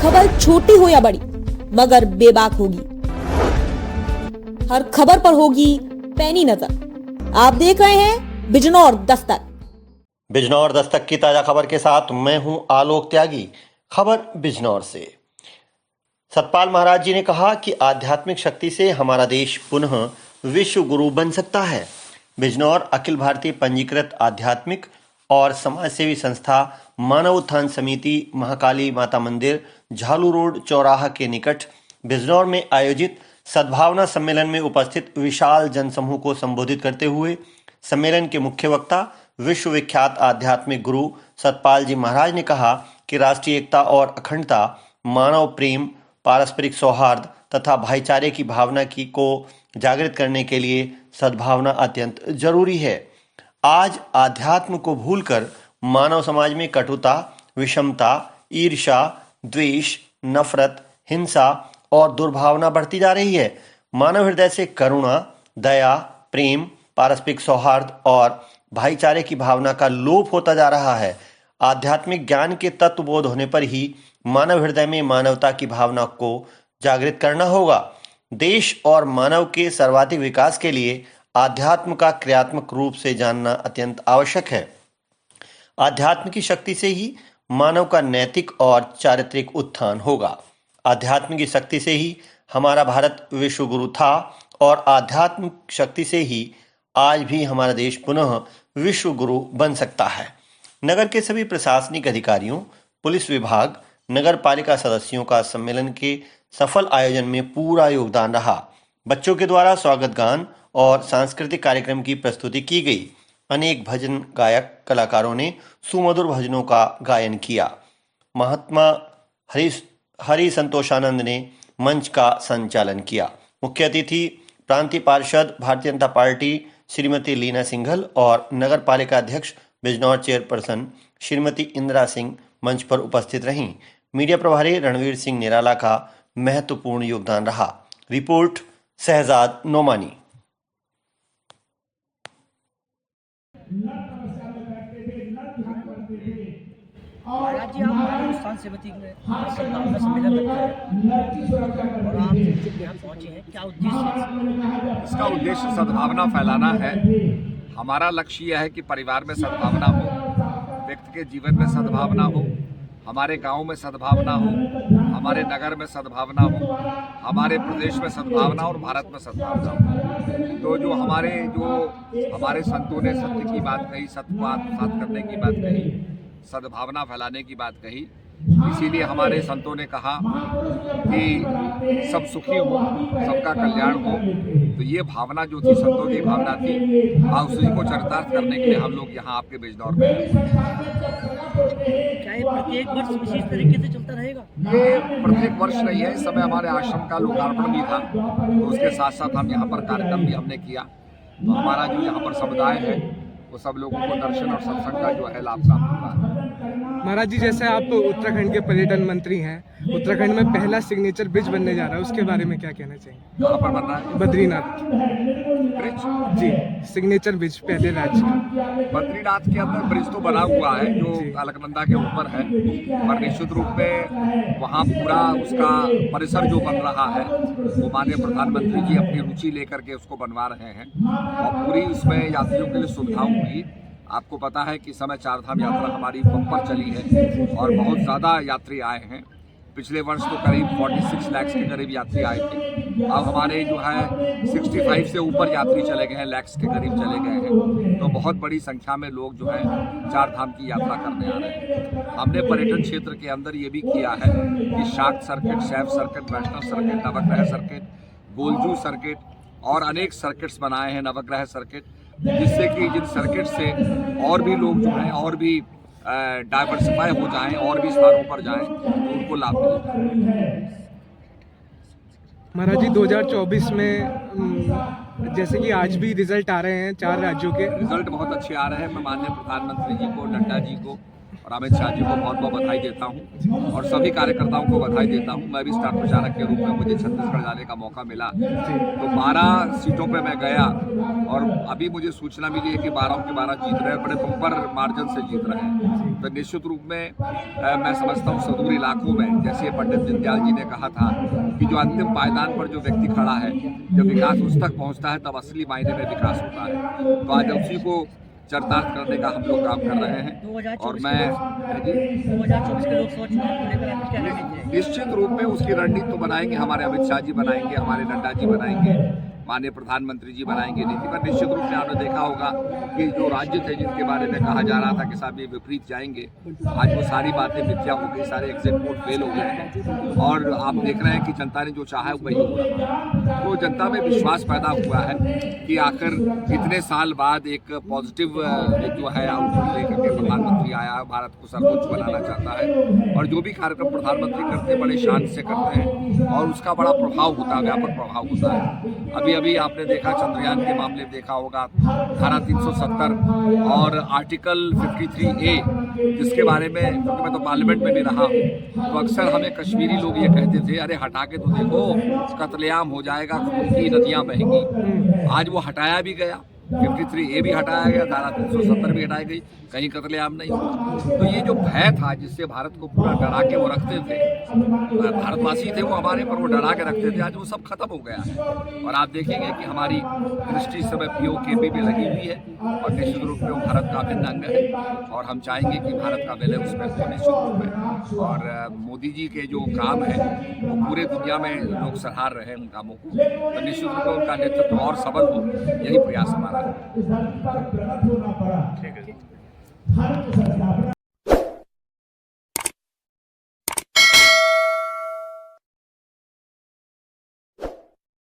खबर छोटी हो या बड़ी मगर बेबाक होगी। हर खबर पर होगी पैनी नजर। आप देख रहे हैं बिजनौर दस्तक। बिजनौर दस्तक की ताजा खबर के साथ मैं हूं आलोक त्यागी। खबर बिजनौर से। सतपाल महाराज जी ने कहा कि आध्यात्मिक शक्ति से हमारा देश पुनः विश्व गुरु बन सकता है। बिजनौर अखिल भारतीय पंजीकृत आध्यात्मिक और समाजसेवी संस्था मानव उत्थान समिति महाकाली माता मंदिर झालू रोड चौराहा के निकट बिजनौर में आयोजित सद्भावना सम्मेलन में उपस्थित विशाल जनसमूह को संबोधित करते हुए सम्मेलन के मुख्य वक्ता विश्व विख्यात आध्यात्मिक गुरु सतपाल जी महाराज ने कहा कि राष्ट्रीय एकता और अखंडता, मानव प्रेम, पारस्परिक सौहार्द तथा भाईचारे की भावना को जागृत करने के लिए सद्भावना अत्यंत जरूरी है। आज आध्यात्म को भूलकर मानव समाज में कटुता, विषमता, ईर्ष्या, द्वेष, नफरत, हिंसा और दुर्भावना बढ़ती जा रही है। मानव हृदय से करुणा, दया, प्रेम, पारस्परिक सौहार्द और भाईचारे की भावना का लोप होता जा रहा है। आध्यात्मिक ज्ञान के तत्वबोध होने पर ही मानव हृदय में मानवता की भावना को जागृत करना होगा। देश और मानव के सर्वाधिक विकास के लिए आध्यात्म का क्रियात्मक रूप से जानना अत्यंत आवश्यक है। आध्यात्म की शक्ति से ही मानव का नैतिक और चारित्रिक उत्थान होगा। आध्यात्म की शक्ति से ही हमारा भारत विश्व गुरु था और आध्यात्म शक्ति से ही आज भी हमारा देश पुनः विश्व गुरु बन सकता है। नगर के सभी प्रशासनिक अधिकारियों, पुलिस विभाग, नगर पालिका सदस्यों का सम्मेलन के सफल आयोजन में पूरा योगदान रहा। बच्चों के द्वारा स्वागत गान और सांस्कृतिक कार्यक्रम की प्रस्तुति की गई। अनेक भजन गायक कलाकारों ने सुमधुर भजनों का गायन किया। महात्मा हरि संतोषानंद ने मंच का संचालन किया। मुख्य अतिथि प्रांतीय पार्षद भारतीय जनता पार्टी श्रीमती लीना सिंघल और नगर पालिका अध्यक्ष बिजनौर चेयरपर्सन श्रीमती इंदिरा सिंह मंच पर उपस्थित रहीं। मीडिया प्रभारी रणवीर सिंह निराला का महत्वपूर्ण योगदान रहा। रिपोर्ट शहजाद नोमानी। महाराज जी, आप मानव उत्थान समिति में सद्भावना सम्मेलन रखा है और आप यहाँ पहुँचे हैं, क्या उद्देश्य है? इसका उद्देश्य सद्भावना फैलाना है। हमारा लक्ष्य यह है कि परिवार में सद्भावना हो, व्यक्ति के जीवन में सद्भावना हो, हमारे गांव में सद्भावना हो, हमारे नगर में सद्भावना हो, हमारे प्रदेश में सद्भावना और भारत में सद्भावना हो। तो जो हमारे संतों ने सत्य की बात कही, सत्य को आत्मसात करने की बात कही, सद्भावना फैलाने की बात कही, इसीलिए हमारे संतों ने कहा कि सब सुखी हो, सबका कल्याण हो। तो ये भावना जो थी, संतों की भावना थी, और उसी को चरितार्थ करने के लिए हम लोग यहाँ आपके बिजनौर में क्या ये प्रत्येक वर्ष इसी तरीके से चलता रहेगा? ये प्रत्येक वर्ष नहीं है। इस समय हमारे आश्रम का लोकार्पण भी था, तो उसके साथ साथ हम यहाँ पर कार्यक्रम भी हमने किया। तो हमारा जो यहाँ पर समुदाय है वो सब लोगों को दर्शन और सत्संग का जो है लाभ प्राप्त हुआ है। महाराज जी, जैसे आप उत्तराखंड के पर्यटन मंत्री हैं, उत्तराखंड में पहला सिग्नेचर ब्रिज बनने जा रहा है, उसके बारे में क्या कहना चाहिए? कहाँ पर बन रहा है? बद्रीनाथ ब्रिज जी, सिग्नेचर ब्रिज पहले राज्य का। बद्रीनाथ के अंदर ब्रिज तो बना हुआ है जो अलकनंदा के ऊपर है, पर निश्चित रूप में वहाँ पूरा उसका परिसर जो बन रहा है वो माननीय प्रधानमंत्री जी अपनी रुचि लेकर के उसको बनवा रहे हैं और पूरी उसमें यात्रियों के लिए सुविधा होगी। आपको पता है कि समय चारधाम यात्रा हमारी बम्पर चली है और बहुत ज़्यादा यात्री आए हैं। पिछले वर्ष तो करीब 46 लाख के करीब यात्री आए थे। अब हमारे जो है 65 से ऊपर यात्री चले गए हैं, लाख के करीब चले गए हैं। तो बहुत बड़ी संख्या में लोग जो है चार धाम की यात्रा करने आ रहे हैं। हमने पर्यटन क्षेत्र के अंदर ये भी किया है कि शाक्त सर्किट, शैव सर्किट, वैष्णव सर्किट, नवग्रह सर्किट, गोलजू सर्किट और अनेक सर्किट्स बनाए हैं, नवग्रह सर्किट, जिससे कि जिन सर्किट से और भी लोग जो हैं और भी डाइवर्सिफाई हो जाएं और भी स्थानों पर जाएं तो उनको लाभ मिले। महाराज जी, 2024 में जैसे कि आज भी रिजल्ट आ रहे हैं 4 राज्यों के, रिजल्ट बहुत अच्छे आ रहे हैं। मैं माननीय प्रधानमंत्री जी को, नड्डा जी को और अमित शाह जी को बहुत बहुत बधाई देता हूँ और सभी कार्यकर्ताओं को बधाई देता हूँ। मैं भी स्टार प्रचारक के रूप में मुझे छत्तीसगढ़ जाने का मौका मिला तो 12 सीटों पे मैं गया और अभी मुझे सूचना मिली है कि 12 के 12 जीत रहे हैं, बड़े बम्पर मार्जिन से जीत रहे हैं। तो निश्चित रूप में मैं समझता हूँ सुदूर इलाकों में, जैसे पंडित दीनदयाल जी ने कहा था कि जो अंतिम पायदान पर जो व्यक्ति खड़ा है, जब विकास उस तक पहुँचता है तब असली मायने में विकास होता है। तो आज उसी को चरितार्थ करने का हम लोग काम कर रहे हैं और मैं 2024 के लोकसभा चुनाव को लेकर आपकी क्या रणनीति है? निश्चित रूप में उसकी रणनीति तो बनाएंगे, हमारे अमित शाह जी बनाएंगे, हमारे नड्डा जी बनाएंगे, माननीय प्रधानमंत्री जी बनाएंगे नीति पर। निश्चित रूप से आपने देखा होगा कि जो राज्य थे जिनके बारे में कहा जा रहा था कि साहब ये विपरीत जाएंगे, आज वो सारी बातें मिथ्या हो गई, सारे एग्जिट पोल फेल हो गए और आप देख रहे हैं कि जनता ने जो चाहा है वही हो रहा है। तो जनता में विश्वास पैदा हुआ है कि आखिर इतने साल बाद एक पॉजिटिव जो है आउटपुट लेकर के प्रधानमंत्री आया, भारत को सर्वोच्च बनाना चाहता है और जो भी कार्यक्रम प्रधानमंत्री करते हैं बड़े शान से करते हैं और उसका बड़ा प्रभाव होता है, व्यापक प्रभाव होता है। अभी आपने देखा चंद्रयान के मामले में देखा होगा, धारा 370 और आर्टिकल 53A जिसके बारे में, क्योंकि मैं तो पार्लियामेंट में भी रहा हूँ, तो अक्सर हमें कश्मीरी लोग ये कहते थे अरे हटा के तो देखो कत्लेआम हो जाएगा, खून की नदियाँ बहेंगी। आज वो हटाया भी गया, 53A भी हटाया गया, धारा 370 भी हटाई गई, कहीं कत्लेआम नहीं हुआ। तो ये जो भय था जिससे भारत को पूरा डरा के वो रखते थे, भारतवासी थे वो हमारे पर, वो डरा के रखते थे, आज वो सब खत्म हो गया है। और आप देखेंगे कि हमारी दृष्टि इस समय POKP भी लगी हुई है और निश्चित रूप में वो भारत का अभिन्न अंग है और हम चाहेंगे कि भारत का विलय उसमें हो निश्चित रूप में। और मोदी जी के जो काम है वो पूरे दुनिया में लोग सराह रहे हैं उन कामों को, तो निश्चित रूप में उनका नेतृत्व और सबल हो, यही प्रयास हमारा है। ठीक है।